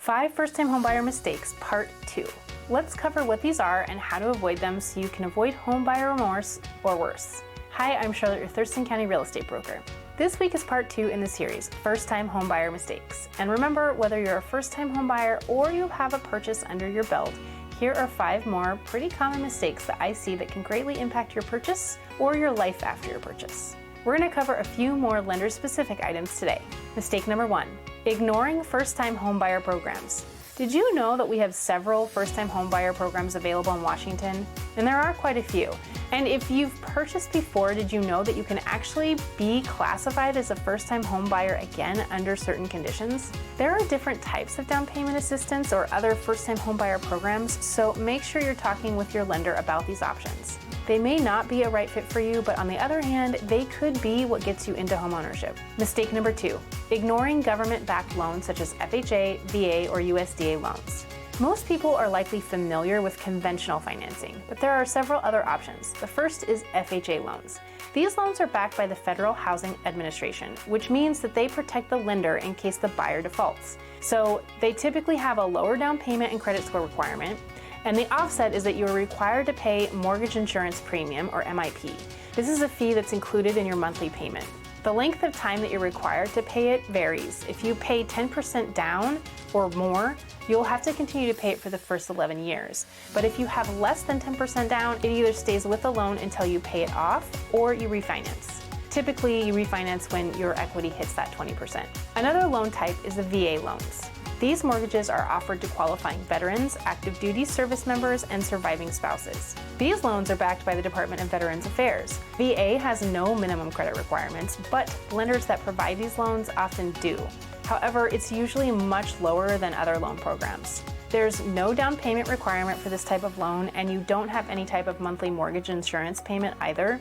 5 first-time homebuyer mistakes, part 2. Let's cover what these are and how to avoid them so you can avoid homebuyer remorse or worse. Hi, I'm Charlotte, your Thurston County real estate broker. This week is part 2 in the series, First-Time Homebuyer Mistakes. And remember, whether you're a first-time homebuyer or you have a purchase under your belt, here are 5 more pretty common mistakes that I see that can greatly impact your purchase or your life after your purchase. We're going to cover a few more lender-specific items today. Mistake number 1, ignoring first-time homebuyer programs. Did you know that we have several first-time homebuyer programs available in Washington? And there are quite a few. And if you've purchased before, did you know that you can actually be classified as a first-time homebuyer again under certain conditions? There are different types of down payment assistance or other first-time homebuyer programs, so make sure you're talking with your lender about these options. They may not be a right fit for you, but on the other hand, they could be what gets you into homeownership. Mistake number 2, ignoring government-backed loans such as FHA, VA, or USDA loans. Most people are likely familiar with conventional financing, but there are several other options. The first is FHA loans. These loans are backed by the Federal Housing Administration, which means that they protect the lender in case the buyer defaults. So they typically have a lower down payment and credit score requirement, and the offset is that you are required to pay mortgage insurance premium, or MIP. This is a fee that's included in your monthly payment. The length of time that you're required to pay it varies. If you pay 10% down or more, you'll have to continue to pay it for the first 11 years. But if you have less than 10% down, it either stays with the loan until you pay it off or you refinance. Typically, you refinance when your equity hits that 20%. Another loan type is the VA loans. These mortgages are offered to qualifying veterans, active duty service members, and surviving spouses. These loans are backed by the Department of Veterans Affairs. VA has no minimum credit requirements, but lenders that provide these loans often do. However, it's usually much lower than other loan programs. There's no down payment requirement for this type of loan, and you don't have any type of monthly mortgage insurance payment either.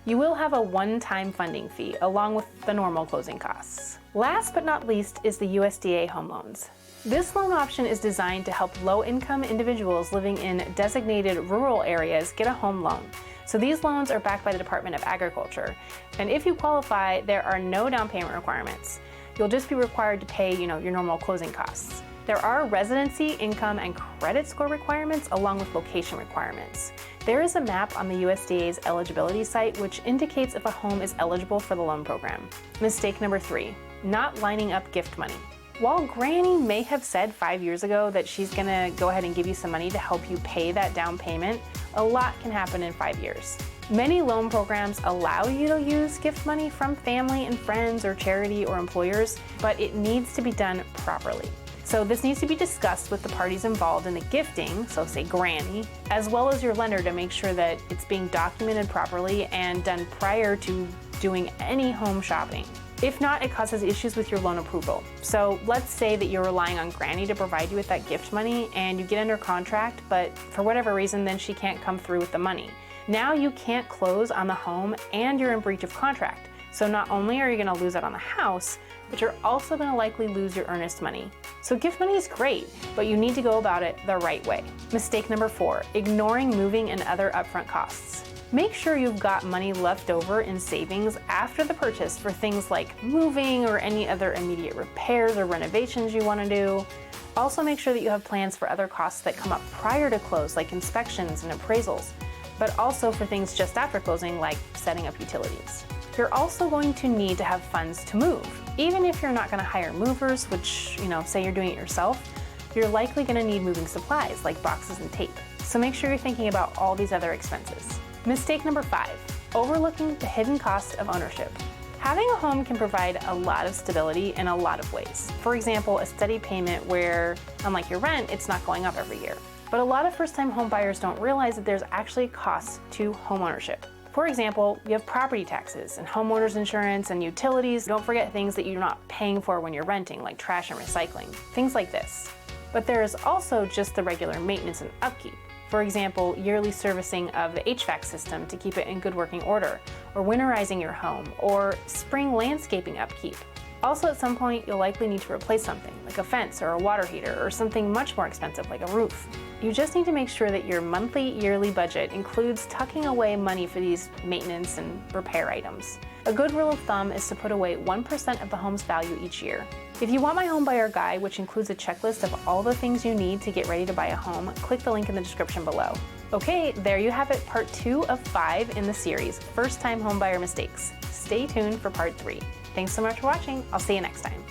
You will have a one-time funding fee along with the normal closing costs. Last but not least is the USDA home loans. This loan option is designed to help low-income individuals living in designated rural areas get a home loan. So these loans are backed by the Department of Agriculture, and if you qualify, there are no down payment requirements. You'll just be required to pay, your normal closing costs. There are residency, income, and credit score requirements along with location requirements. There is a map on the USDA's eligibility site which indicates if a home is eligible for the loan program. Mistake number 3, not lining up gift money. While Granny may have said 5 years ago that she's gonna go ahead and give you some money to help you pay that down payment, a lot can happen in 5 years. Many loan programs allow you to use gift money from family and friends or charity or employers, but it needs to be done properly. So this needs to be discussed with the parties involved in the gifting, so say Granny, as well as your lender to make sure that it's being documented properly and done prior to doing any home shopping. If not, it causes issues with your loan approval. So let's say that you're relying on Granny to provide you with that gift money and you get under contract, but for whatever reason, then she can't come through with the money. Now you can't close on the home and you're in breach of contract. So not only are you gonna lose out on the house, but you're also gonna likely lose your earnest money. So gift money is great, but you need to go about it the right way. Mistake number 4, ignoring moving and other upfront costs. Make sure you've got money left over in savings after the purchase for things like moving or any other immediate repairs or renovations you want to do. Also make sure that you have plans for other costs that come up prior to close, like inspections and appraisals, but also for things just after closing, like setting up utilities. You're also going to need to have funds to move. Even if you're not going to hire movers, which, say you're doing it yourself, you're likely going to need moving supplies like boxes and tape. So make sure you're thinking about all these other expenses. Mistake number 5, overlooking the hidden cost of ownership. Having a home can provide a lot of stability in a lot of ways. For example, a steady payment where, unlike your rent, it's not going up every year. But a lot of first-time home buyers don't realize that there's actually costs to homeownership. For example, you have property taxes and homeowners insurance and utilities. Don't forget things that you're not paying for when you're renting, like trash and recycling, things like this. But there is also just the regular maintenance and upkeep. For example, yearly servicing of the HVAC system to keep it in good working order, or winterizing your home, or spring landscaping upkeep. Also, at some point, you'll likely need to replace something, like a fence or a water heater, or something much more expensive like a roof. You just need to make sure that your monthly, yearly budget includes tucking away money for these maintenance and repair items. A good rule of thumb is to put away 1% of the home's value each year. If you want my home buyer guide, which includes a checklist of all the things you need to get ready to buy a home, click the link in the description below. Okay, there you have it, part 2 of 5 in the series, First Time Homebuyer Mistakes. Stay tuned for part 3. Thanks so much for watching. I'll see you next time.